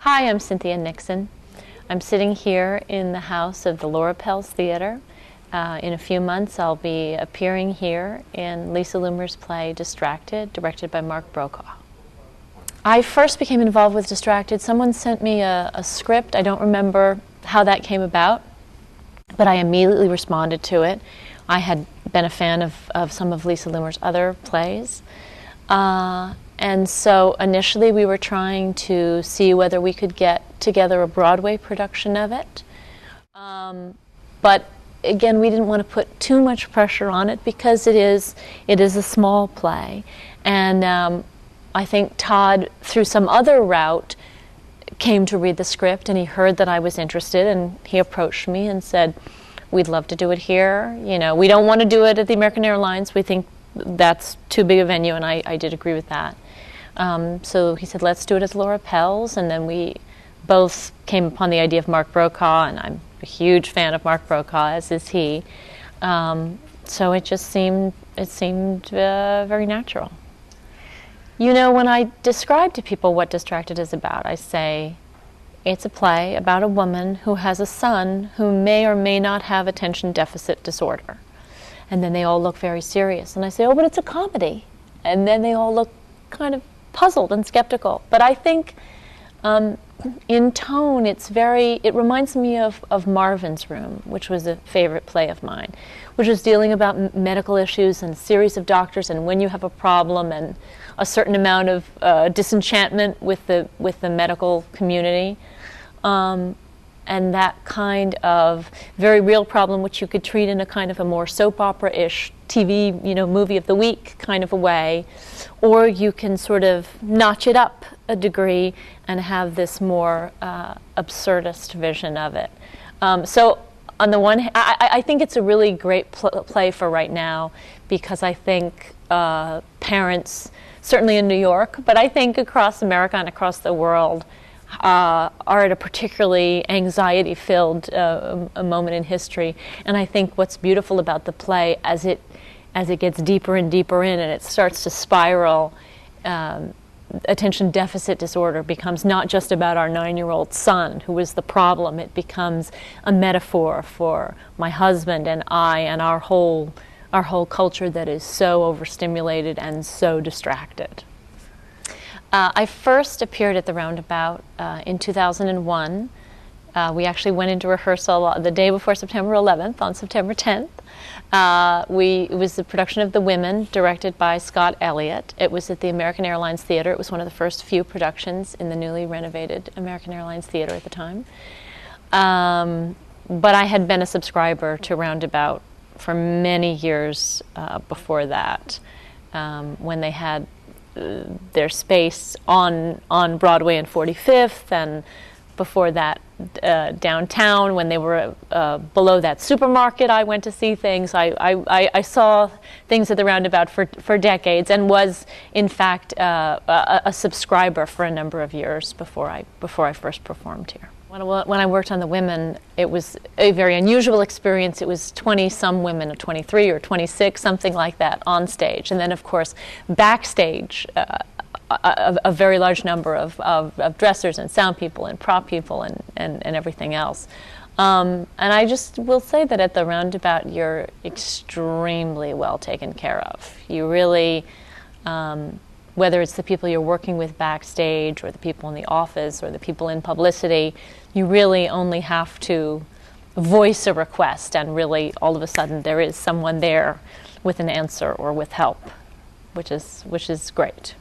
Hi, I'm Cynthia Nixon. I'm sitting here in the house of the Pels Theater. In a few months I'll be appearing here in Lisa Loomer's play Distracted, directed by Mark Brokaw. I first became involved with Distracted. Someone sent me a script. I don't remember how that came about, but I immediately responded to it. I had been a fan of some of Lisa Loomer's other plays. And so initially we were trying to see whether we could get together a Broadway production of it. But again, we didn't want to put too much pressure on it because it is a small play. And I think Todd, through some other route, came to read the script, and he heard that I was interested, and he approached me and said, "We'd love to do it here. You know, we don't want to do it at the American Airlines. We think that's too big a venue," and I did agree with that. So he said, "Let's do it at the Pels," and then we both came upon the idea of Mark Brokaw, and I'm a huge fan of Mark Brokaw, as is he. So it just seemed very natural. You know, when I describe to people what Distracted is about, I say it's a play about a woman who has a son who may or may not have attention deficit disorder. And then they all look very serious. And I say, "Oh, but it's a comedy." And then they all look kind of puzzled and skeptical. But I think in tone, it reminds me of Marvin's Room, which was a favorite play of mine, which was dealing about medical issues and a series of doctors and when you have a problem and a certain amount of disenchantment with the medical community. And that kind of very real problem, which you could treat in a kind of a more soap opera-ish TV, movie of the week kind of a way, or you can sort of notch it up a degree and have this more absurdist vision of it. So on the one hand, I think it's a really great play for right now, because I think parents, certainly in New York, but I think across America and across the world, are at a particularly anxiety-filled a moment in history. And I think what's beautiful about the play, as it gets deeper and deeper in and it starts to spiral, attention deficit disorder becomes not just about our 9-year-old son who is the problem. It becomes a metaphor for my husband and I and our whole culture that is so overstimulated and so distracted. I first appeared at the Roundabout in 2001. We actually went into rehearsal the day before September 11th, on September 10th. It was the production of The Women, directed by Scott Elliott. It was at the American Airlines Theater. It was one of the first few productions in the newly renovated American Airlines Theater at the time. But I had been a subscriber to Roundabout for many years before that, when they had their space on Broadway and 45th, and before that downtown when they were below that supermarket. I went to see things. I saw things at the Roundabout for decades, and was in fact a subscriber for a number of years before I first performed here. When I worked on The Women, it was a very unusual experience. It was 20-some women, or 23 or 26, something like that, on stage. And then, of course, backstage, a very large number of dressers and sound people and prop people and everything else. And I just will say that at the Roundabout, you're extremely well taken care of. You really... whether it's the people you're working with backstage, or the people in the office, or the people in publicity, you really only have to voice a request, and really all of a sudden there is someone there with an answer or with help, which is great.